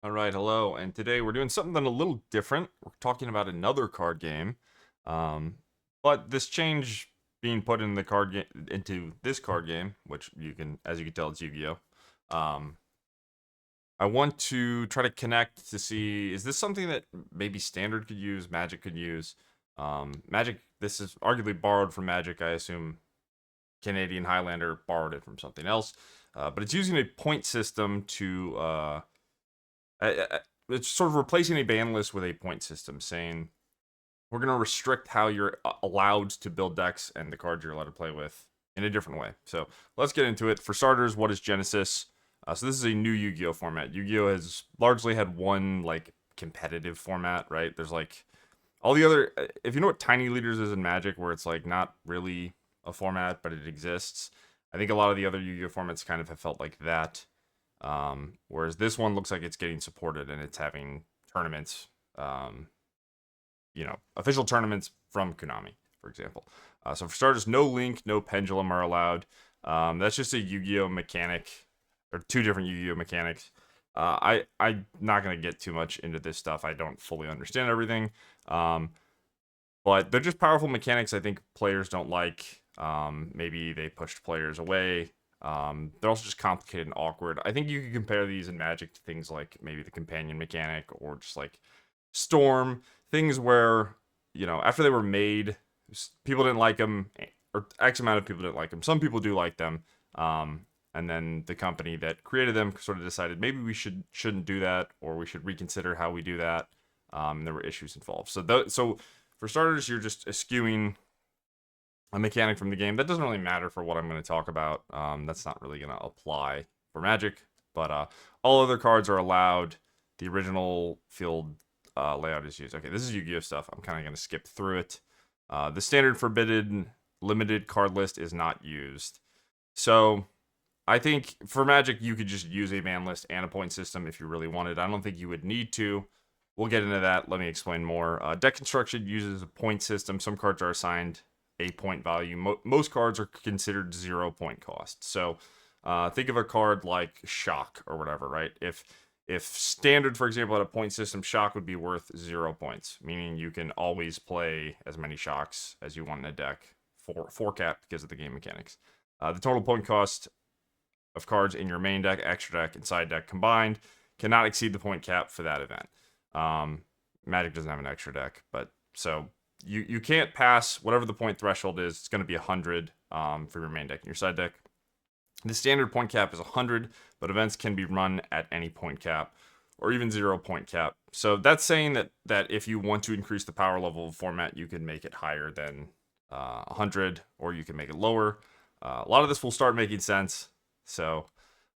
All right, hello, and today we're doing something a little different. We're talking about another card game, um, but this change being put in the card game into this card game, which you can, as you can tell, it's Yu-Gi-Oh. Um, I want to try to connect to see is this something that maybe Standard could use, Magic could use. Magic, this is arguably borrowed from Magic. I assume Canadian Highlander borrowed it from something else, but it's using a point system to it's sort of replacing a ban list with a point system, saying we're going to restrict how you're allowed to build decks and the cards you're allowed to play with in a different way. So let's get into it. For starters, what is Genesis? So this is a new Yu-Gi-Oh format. Yu-Gi-Oh has largely had one like competitive format, right? There's like all the other. If you know what Tiny Leaders is in Magic, where it's like not really a format, but it exists. I think a lot of the other Yu-Gi-Oh formats kind of have felt like that. Whereas this one looks like it's getting supported and it's having tournaments, um, official tournaments from Konami, for example. So for starters, no Link, no Pendulum are allowed. That's just a Yu-Gi-Oh mechanic, or two different Yu-Gi-Oh mechanics. I'm not gonna get too much into this stuff. I don't fully understand everything, um, but they're just powerful mechanics. I think players don't like. Maybe they pushed players away. They're also just complicated and awkward. I think you could compare these in Magic to things like maybe the companion mechanic or just like Storm, things where, after they were made, people didn't like them, or X amount of people didn't like them. Some people do like them. And then the company that created them sort of decided maybe we shouldn't do that, or we should reconsider how we do that. And there were issues involved. So for starters, you're just eschewing a mechanic from the game. That doesn't really matter for what I'm going to talk about. That's not really going to apply for Magic, but all other cards are allowed. The original field layout is used. Okay, this is Yu-Gi-Oh stuff. I'm kind of going to skip through it. The standard forbidden limited card list is not used. So I think for Magic, you could just use a ban list and a point system if you really wanted. I don't think you would need to. We'll get into that. Let me explain more. Deck construction uses a point system. Some cards are assigned a point value. Most cards are considered 0 point cost. So think of a card like Shock or whatever, right? If Standard, for example, had a point system, Shock would be worth 0 points, meaning you can always play as many Shocks as you want in a deck for cap because of the game mechanics. The total point cost of cards in your main deck, extra deck, and side deck combined cannot exceed the point cap for that event. Magic doesn't have an extra deck, but so you can't pass whatever the point threshold is. It's going to be 100 for your main deck and your side deck. The standard point cap is 100, but events can be run at any point cap or even 0 point cap. So that's saying that if you want to increase the power level of format, you can make it higher than 100, or you can make it lower. A lot of this will start making sense. So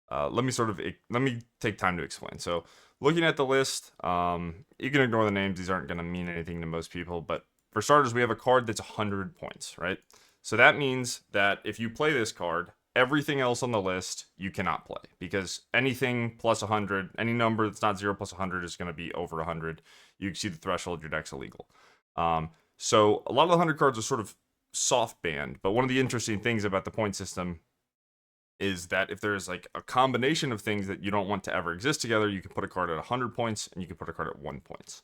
let me take time to explain. So looking at the list, you can ignore the names. These aren't going to mean anything to most people. But for starters, we have a card that's 100 points, right? So that means that if you play this card, everything else on the list you cannot play, because anything plus 100, any number that's not 0 plus 100 is going to be over 100. You exceed the threshold, your deck's illegal. So a lot of the 100 cards are sort of soft banned. But one of the interesting things about the point system is that if there's like a combination of things that you don't want to ever exist together, you can put a card at 100 points and you can put a card at 1 point.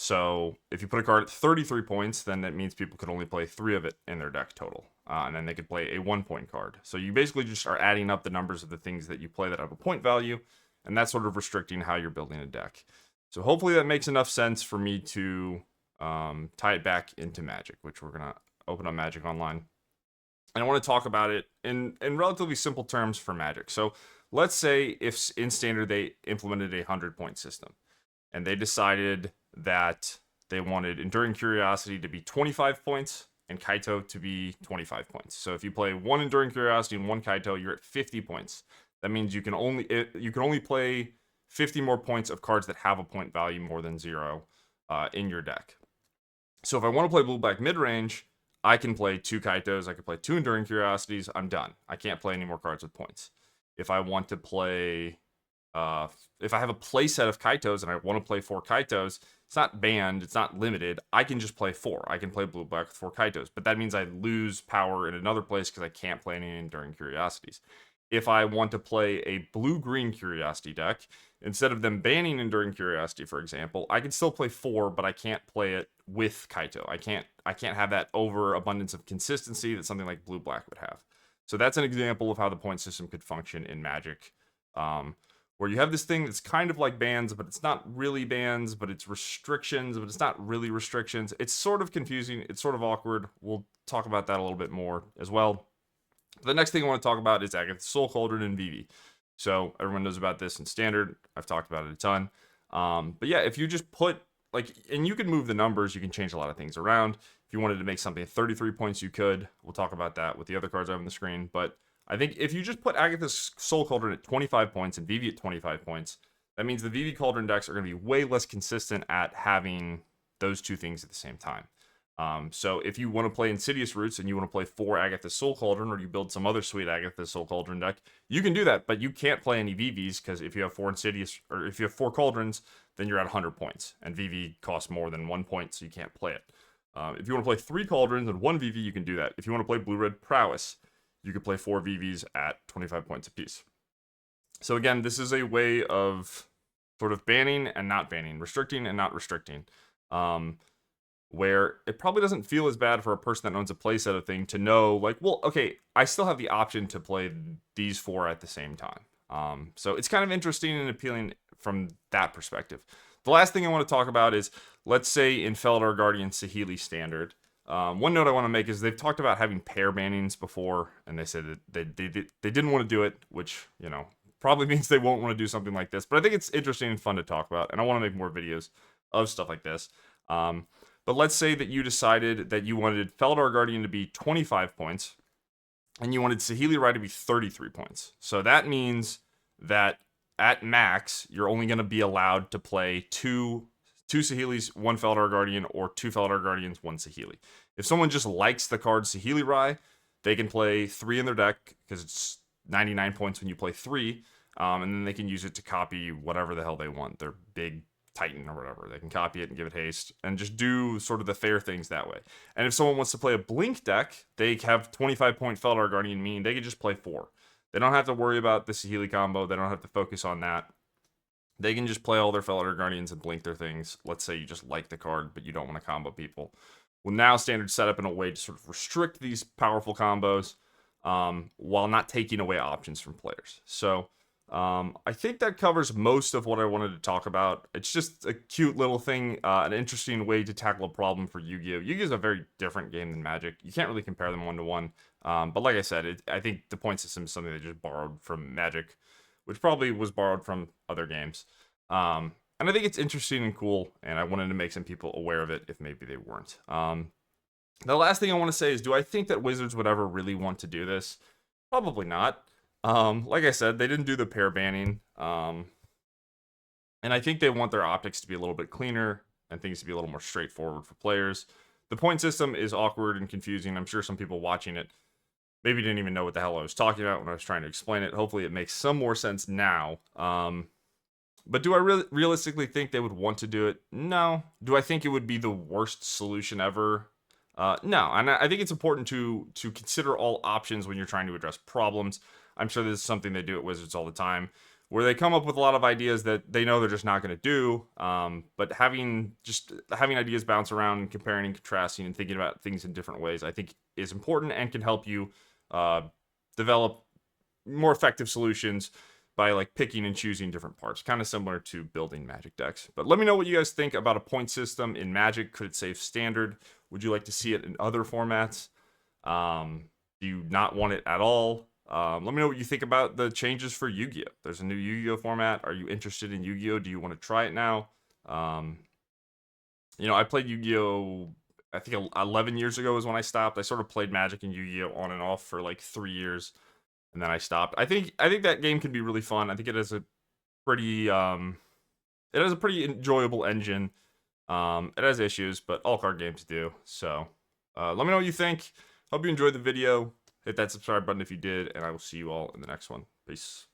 So if you put a card at 33 points, then that means people could only play 3 of it in their deck total. And then they could play a 1 point card. So you basically just are adding up the numbers of the things that you play that have a point value, and that's sort of restricting how you're building a deck. So hopefully that makes enough sense for me to tie it back into Magic, which we're going to open up Magic Online. And I want to talk about it in relatively simple terms for Magic. So let's say if in Standard they implemented a 100 point system, and they decided that they wanted Enduring Curiosity to be 25 points and Kaito to be 25 points. So if you play one Enduring Curiosity and one Kaito, you're at 50 points. That means you can only play 50 more points of cards that have a point value more than 0 in your deck. So if I want to play blue black mid range, I can play 2 Kaitos, I can play 2 Enduring Curiosities, I'm done. I can't play any more cards with points. If I want to play, if I have a play set of Kaitos and I want to play 4 Kaitos, it's not banned, it's not limited, I can just play 4. I can play blue black with 4 Kaitos, but that means I lose power in another place because I can't play any Enduring Curiosities. If I want to play a blue green Curiosity deck, instead of them banning Enduring Curiosity, for example, I can still play 4, but I can't play it with Kaito. I can't have that overabundance of consistency that something like Blue-Black would have. So that's an example of how the point system could function in Magic, where you have this thing that's kind of like bans, but it's not really bans, but it's restrictions, but it's not really restrictions. It's sort of confusing. It's sort of awkward. We'll talk about that a little bit more as well. The next thing I want to talk about is Agatha's Soul Cauldron and VV. So everyone knows about this in Standard. I've talked about it a ton. But yeah, if you just put, like, and you can move the numbers, you can change a lot of things around. If you wanted to make something 33 points, you could. We'll talk about that with the other cards I have on the screen. But I think if you just put Agatha's Soul Cauldron at 25 points and VV at 25 points, that means the VV Cauldron decks are going to be way less consistent at having those two things at the same time. So if you want to play Insidious Roots and you want to play 4 Agatha's Soul Cauldron, or you build some other sweet Agatha's Soul Cauldron deck, you can do that, but you can't play any VVs, because if you have 4 Insidious, or if you have 4 Cauldrons, then you're at 100 points, and VV costs more than 1 point, so you can't play it. If you want to play 3 Cauldrons and 1 VV, you can do that. If you want to play Blue-Red Prowess, you could play 4 VVs at 25 points apiece. So again, this is a way of sort of banning and not banning, restricting and not restricting. Where it probably doesn't feel as bad for a person that owns a playset of thing to know, like, well, okay, I still have the option to play these 4 at the same time. So it's kind of interesting and appealing from that perspective. The last thing I want to talk about is, let's say in Felidar Guardian Saheeli Standard. One note I want to make is they've talked about having pair bannings before, and they said that they didn't want to do it, which, you know, probably means they won't want to do something like this. But I think it's interesting and fun to talk about, and I want to make more videos of stuff like this. But let's say that you decided that you wanted Felidar Guardian to be 25 points, and you wanted Saheeli Rai to be 33 points. So that means that at max, you're only going to be allowed to play 2 Saheelis, 1 Felidar Guardian, or 2 Felidar Guardians, 1 Saheeli. If someone just likes the card Saheeli Rai, they can play 3 in their deck, because it's 99 points when you play 3, and then they can use it to copy whatever the hell they want, their big Titan or whatever. They can copy it and give it haste and just do sort of the fair things that way. And if someone wants to play a Blink deck, they have 25-point Felidar Guardian, meaning they can just play 4. They don't have to worry about the Saheeli combo. They don't have to focus on that. They can just play all their Felidar Guardians and blink their things. Let's say you just like the card, but you don't want to combo people. Well, now Standard's set up in a way to sort of restrict these powerful combos while not taking away options from players. So I think that covers most of what I wanted to talk about. It's just a cute little thing, an interesting way to tackle a problem for Yu-Gi-Oh! Yu-Gi-Oh! Is a very different game than Magic. You can't really compare them one-to-one. But like I said, I think the point system is something they just borrowed from Magic, which probably was borrowed from other games. And I think it's interesting and cool, and I wanted to make some people aware of it if maybe they weren't. The last thing I want to say is, do I think that Wizards would ever really want to do this? Probably not. Like I said, they didn't do the pair banning, and I think they want their optics to be a little bit cleaner and things to be a little more straightforward for players. The point system is awkward and confusing. I'm sure some people watching it maybe didn't even know what the hell I was talking about when I was trying to explain it. Hopefully it makes some more sense now. But do I realistically think they would want to do it? No. Do I think it would be the worst solution ever? No. And I think it's important to consider all options when you're trying to address problems. I'm sure this is something they do at Wizards all the time, where they come up with a lot of ideas that they know they're just not going to do. But having ideas bounce around and comparing and contrasting and thinking about things in different ways, I think is important and can help you develop more effective solutions by like picking and choosing different parts, kind of similar to building Magic decks. But let me know what you guys think about a point system in Magic. Could it save Standard? Would you like to see it in other formats? Do you not want it at all? Let me know what you think about the changes for Yu-Gi-Oh! There's a new Yu-Gi-Oh! Format. Are you interested in Yu-Gi-Oh? Do you want to try it now? You know, I played Yu-Gi-Oh! I think 11 years ago is when I stopped. I sort of played Magic and Yu-Gi-Oh! On and off for like 3 years, and then I stopped. I think that game can be really fun. I think it has a pretty enjoyable engine. It has issues, but all card games do. So let me know what you think. Hope you enjoyed the video. Hit that subscribe button if you did, and I will see you all in the next one. Peace.